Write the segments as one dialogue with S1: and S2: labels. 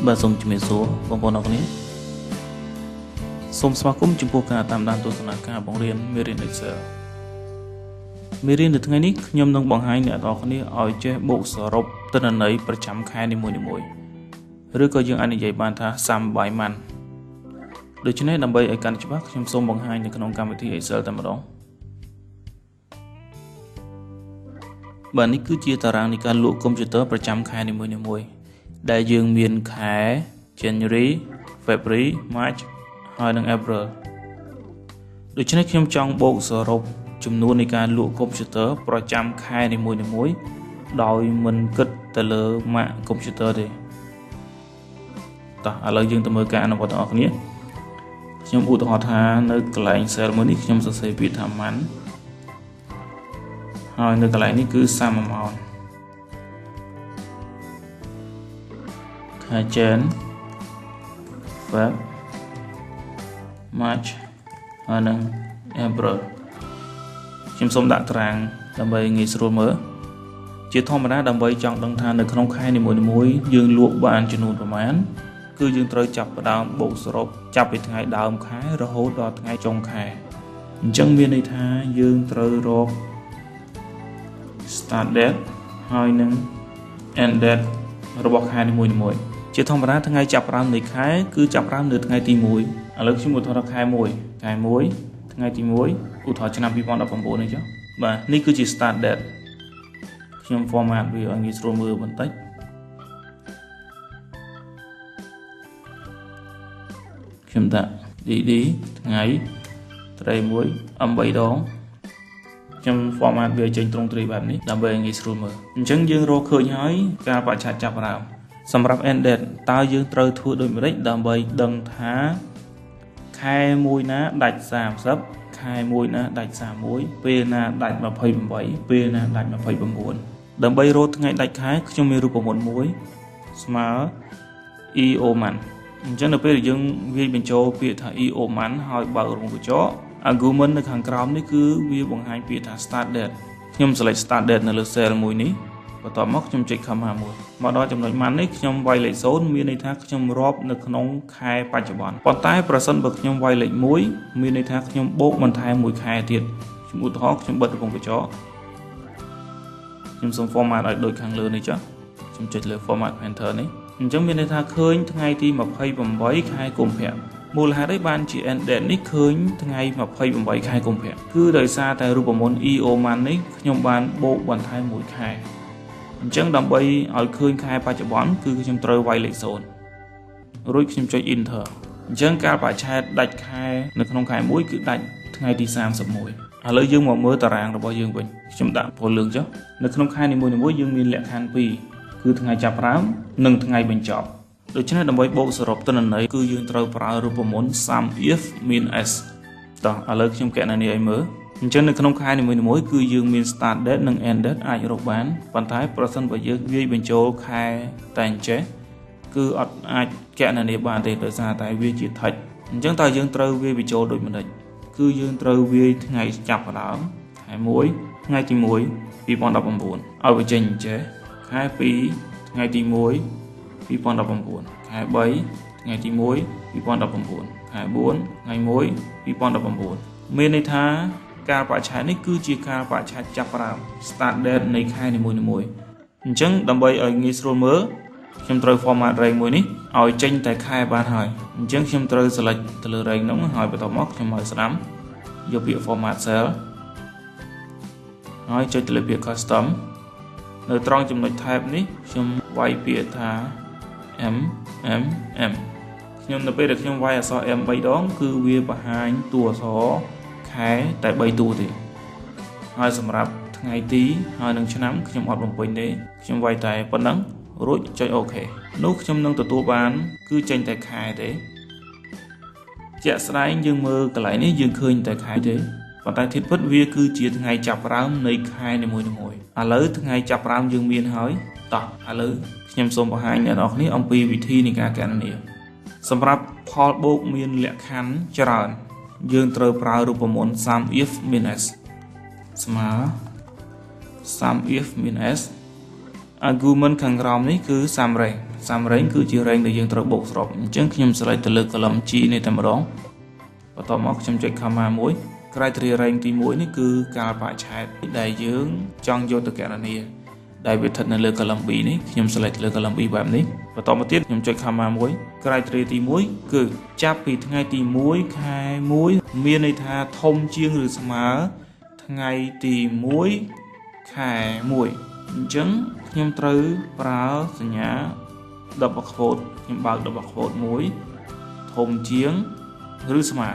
S1: បាទសូមជំរាបសួរបងប្អូនអរគុណសូមស្វាគមន៍ចំពោះការតាមដានទស្សនាការបង្រៀនមេរៀន Excel មេរៀននៅថ្ងៃនេះខ្ញុំនឹងបង្ហាញអ្នកនរគ្នាឲ្យចេះបូកសរុបទិន្នន័យប្រចាំខែនីមួយៗឬក៏យើងអាចនិយាយបានថា Sum by month ដូច្នេះដើម្បីឲ្យកាន់ច្បាស់ខ្ញុំសូមបង្ហាញនៅក្នុងកម្មវិធី Excel តែម្ដងបាទនេះគឺជាតារាងនៃការលក់កុំព្យូទ័រប្រចាំខែនីមួយៗដែលយើងមានខែ January, February, March ហើយនិង April ដូច្នេះខ្ញុំចង់បូកសរុបចំនួននៃការលក់កុំព្យូទ័រប្រចាំខែនីមួយៗដោយមិនគិតទៅលើម៉ាកកុំព្យូទ័រទេតោះឥឡូវយើងទៅមើលការអនុវត្តរបស់អ្នកខ្ញុំឧទាហរណ៍ថានៅកន្លែង cell មួយនេះខ្ញុំសរសេរពាក្យថា month ហើយនៅកន្លែងនេះគឺ sum amount ខែ Jan Feb March ហើយនិង April ខ្ញុំសូមដាក់តារាងដើម្បីងាយស្រួលមើលជាធម្មតាដើម្បីចង់ដឹងថានៅក្នុងខែនីមួយៗយើងលក់បានចំនួនប្រមាណគឺយើងត្រូវចាប់ផ្ដើមបូកសរុបចាប់ពីថ្ងៃដើមខែរហូតដល់ថ្ងៃចុងខែអញ្ចឹងមានន័យថាយើងត្រូវរក start date ហើយនិង end date របស់ខែនីមួយៗជាធម្មតាថ្ងៃចាប់ផ្ដើមនៃខែគឺចាប់ផ្ដើមនៅថ្ងៃទី1ឥឡូវខ្ញុំឧទាហរណ៍ខែ1ថ្ងៃទី1ឧទាហរណ៍ឆ្នាំ2019នេះចុះបាទនេះគឺជា start date ខ្ញុំ format វាឲ្យងាយស្រួលមើលបន្តិចខ្ញុំដាក់ DD ថ្ងៃត្រី1 M3 ដងខ្ញុំ format វាចេញត្រង់ត្រីបែបនេះដើម្បីឲ្យងាយស្រួលមើលអញ្ចឹងយើងរកឃើញហើយការបច្ឆាចាប់ផ្ដើមសម្រាប់ end date តើយើងត្រូវធ្វើដូចម្តេចដើម្បីដឹងថាខែមួយណាដាច់30ខែមួយណាដាច់31ពេលណាដាច់28ពេលណាដាច់29ដើម្បីរកថ្ងៃដាច់ខែខ្ញុំមានរូបមន្តមួយស្មើ EO month អញ្ចឹងនៅពេលយើងវាយបញ្ចូលពាក្យថា EO month ហើយបើករងកញ្ចក់ argument នៅខាងក្រោមនេះគឺវាបង្ហាញពាក្យថា start date ខ្ញុំ select start date នៅលើ cell មួយនេះបន្ទាប់មកខ្ញុំចុច comma មួយមកដល់ចំណុចម៉ាន់នេះខ្ញុំវាយលេខ0មានន័យថាខ្ញុំរាប់នៅក្នុងខែបច្ចុប្បន្នប៉ុន្តែប្រសិនបើខ្ញុំវាយលេខ1មានន័យថាខ្ញុំបូកបន្ថែមមួយខែទៀតខ្ញុំឧទាហរណ៍ខ្ញុំបិទរង្វង់កញ្ចក់ខ្ញុំសូម format ឲ្យដូចខាងលើនេះចុះខ្ញុំចុចលើ format painter នេះអញ្ចឹងមានន័យថាឃើញថ្ងៃទី28ខែកុម្ភៈមូលហេតុអីបានជា end date នេះឃើញថ្ងៃ28ខែកុម្ភៈគឺដោយសារតែរូបមន្ត EO month នេះខ្ញុំបានបូកបន្ថែមមួយខែអញ្ចឹងដើម្បីឲ្យឃើញខែបច្ចុប្បន្នគឺខ្ញុំត្រូវវាយលេខ0រួចខ្ញុំចុច enter អញ្ចឹងការបច្ឆេទដាច់ខែនៅក្នុងខែ1គឺដាច់ថ្ងៃទី31ឥឡូវយើងមកមើលតារាងរបស់យើងវិញខ្ញុំដាក់ពណ៌លឿងចុះនៅក្នុងខែនីមួយៗយើងមានលក្ខខណ្ឌ2គឺថ្ងៃចាប់ផ្ដើមនិងថ្ងៃបញ្ចប់ដូច្នេះដើម្បីបូកសរុបទិន្នន័យគឺយើងត្រូវប្រើរូបមន្ត sum if min s តោះឥឡូវខ្ញុំកណនាឲ្យមើលអញ្ចឹងនៅក្នុងខែនីមួយៗគឺយើងមាន start date និង end date អាចរកបានប៉ុន្តែប្រសិនបើយើងវាយបញ្ចូលខែតែអញ្ចេះគឺអត់អាចកណនាបានទេដោយសារតែវាជា text អញ្ចឹងតើយើងត្រូវវាយបញ្ចូលដូចម៉េចគឺយើងត្រូវវាយថ្ងៃចាប់ផ្ដើមខែ1ថ្ងៃទី1 2019ឲ្យវាចេញអញ្ចេះខែ2ថ្ងៃទី1 2019ខែ3ថ្ងៃទី1 2019ខែ4ថ្ងៃ1 2019មានន័យថាការបច្ឆេទនេះគឺជាការបច្ឆេទចាប់ផ្ដើម start date នៃខែនីមួយៗអញ្ចឹងដើម្បីឲ្យងាយស្រួលមើលខ្ញុំត្រូវ format range មួយនេះឲ្យចេញតែខែបានហើយអញ្ចឹងខ្ញុំត្រូវ select ទៅលើ range នោះហើយបន្ទាប់មកខ្ញុំឲ្យស្ដាំយកពាក្យ format cell ហើយចុចទៅលើពាក្យ custom នៅត្រង់ចំណុច tab នេះខ្ញុំវាយពាក្យថា M ខ្ញុំនៅពេលដែលខ្ញុំវាយអក្សរ M 3ដងគឺវាបង្ហាញតួអក្សរខែតែ3តួទេហើយសម្រាប់ថ្ងៃទីហើយនឹងឆ្នាំខ្ញុំអត់បំពេញទេខ្ញុំវាយតែប៉ុណ្ណឹងរួចចុច OK នោះខ្ញុំនឹងទទួលបានគឺចេញតែខែទេជាក់ស្ដែងយើងមើលកន្លែងនេះយើងឃើញតែខែទេប៉ុន្តែធៀបពិតវាគឺជាថ្ងៃចាប់ផ្ដើមនៃខែនីមួយៗឥឡូវថ្ងៃចាប់ផ្ដើមយើងមានហើយតោះឥឡូវខ្ញុំសូមបង្ហាញអ្នកនរគ្នាអំពីវិធីនៃការកណនាសម្រាប់ផលបូកមានលក្ខខណ្ឌច្រើនយើងត្រូវប្រើរូបមន្ត sum if min s ស្មើ sum if min s argument ខាងក្រោមនេះគឺសាមរេងគឺជា range ដែលយើងត្រូវបូកសរុបអញ្ចឹងខ្ញុំ select ទៅលើ column G នេះតែម្ដងបន្ទាប់មកខ្ញុំចុច comma មួយ criteria range ទី1នេះគឺកាលបរិច្ឆេទដែលយើងចង់យកទៅគណនាដែលវាស្ថិតនៅលើ column B នេះខ្ញុំ select លើ column B បែបនេះបន្តមកទៀតខ្ញុំចុច comma មួយ criteria ទី1គឺចាប់ពីថ្ងៃទី1ខែ1មានន័យថាធំជាងឬស្មើថ្ងៃទី1ខែ1អញ្ចឹងខ្ញុំត្រូវប្រើសញ្ញា double quote ខ្ញុំបើក double quote មួយធំជាងឬស្មើ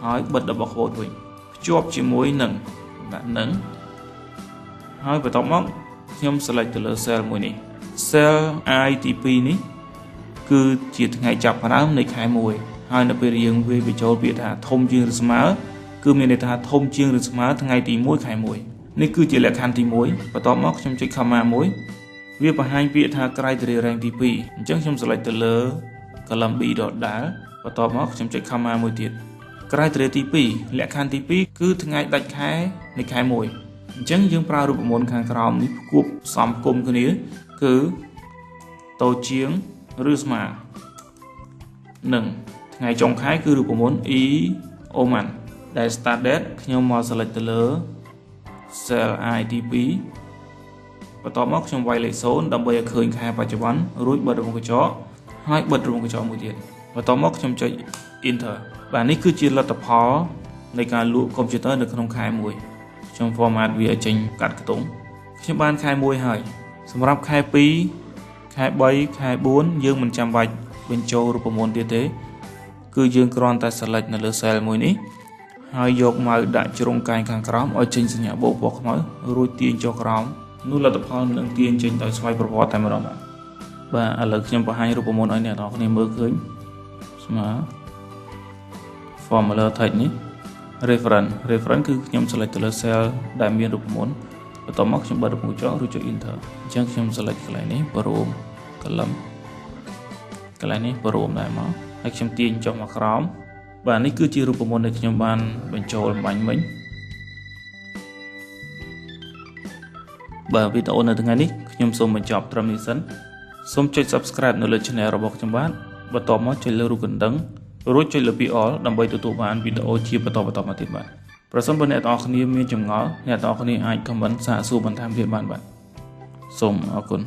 S1: ហើយបិទ double quote វិញភ្ជាប់ជាមួយនឹងដាក់នឹងហើយបន្ទាប់មកខ្ញុំ select ទៅលើ cell មួយនេះ cell I ទី2នេះគឺជាថ្ងៃចាប់ផ្ដើមនៃខែ1ហើយនៅពេលយើងវាបញ្ចូលពាក្យថាធំជាងឬស្មើគឺមានន័យថាធំជាងឬស្មើថ្ងៃទី1ខែ1នេះគឺជាលក្ខខណ្ឌទី1បន្ទាប់មកខ្ញុំចុច comma មួយវាបង្ហាញពាក្យថា criteria rank ទី2អញ្ចឹងខ្ញុំ select ទៅលើ column B ដដែលបន្ទាប់មកខ្ញុំចុច comma មួយទៀត criteria ទី2លក្ខខណ្ឌទី2គឺថ្ងៃដាច់ខែនៃខែ1អញ្ចឹងយើងប្រើរូបមន្តខាងក្រោមនេះផ្គប់ផ្សំគុំគ្នាគឺតូចជាងឬស្មើនឹងថ្ងៃចុងខែគឺរូបមន្ត E Oman ដែល start date ខ្ញុំមក select ទៅលើ cell I ទី2បន្ទាប់មកខ្ញុំវាយលេខ0ដើម្បីឲ្យឃើញខែបច្ចុប្បន្នរួចបិទរង្វង់កញ្ចក់ហើយបិទរង្វង់កញ្ចក់មួយទៀតបន្ទាប់មកខ្ញុំចុច enter បាទនេះគឺជាលទ្ធផលនៃការលក់កុំព្យូទ័រនៅក្នុងខែ1ខ្ញុំ format វាឲ្យចេញកាត់ខ្ទង់ខ្ញុំបានខែ1ហើយសម្រាប់ខែ2ខែ3ខែ4យើងមិនចាំបាច់បញ្ចូលរូបមន្តទៀតទេគឺយើងគ្រាន់តែ select នៅលើ cell មួយនេះហើយយកម៉ៅដាក់ជ្រុងកែងខាងក្រោមឲ្យចេញសញ្ញាបូកពណ៌ខ្មៅរួចទាញចុះក្រោមនោះលទ្ធផលនឹងទាញចេញដោយស្វ័យប្រវត្តិតែម្ដងបាទឥឡូវខ្ញុំបង្ហាញរូបមន្តឲ្យអ្នកនរគ្នាមើលឃើញស្មើ formula text នេះ reference គឺខ្ញុំ select ទៅលើ cell ដែលមានរូបមន្តបន្ទាប់មកខ្ញុំបិទរូបកញ្ចក់រួចចុច enter អញ្ចឹងខ្ញុំ select កន្លែងនេះបរោម column កន្លែងនេះបរោមដែរមកហើយខ្ញុំទាញចុះមកក្រោមបាទនេះគឺជារូបមន្តដែលខ្ញុំបានបញ្ចូលបាញ់មិញបាទវីដេអូនៅថ្ងៃនេះខ្ញុំសូមបញ្ចប់ត្រឹមនេះសិនសូមចុច subscribe នៅលើ channel របស់ខ្ញុំបាទបន្ទាប់មកចុចលើរូបកណ្ដឹងរួចចុចលើពី all ដើម្បីទទួលបានវីដេអូជាបន្តមកទៀតបាទប្រសិនបើអ្នកទាំងអស់គ្នាមានចម្ងល់អ្នកទាំងអស់គ្នាអាច comment សាកសួរបន្ថែមទៀតបានបាទសូមអរគុណ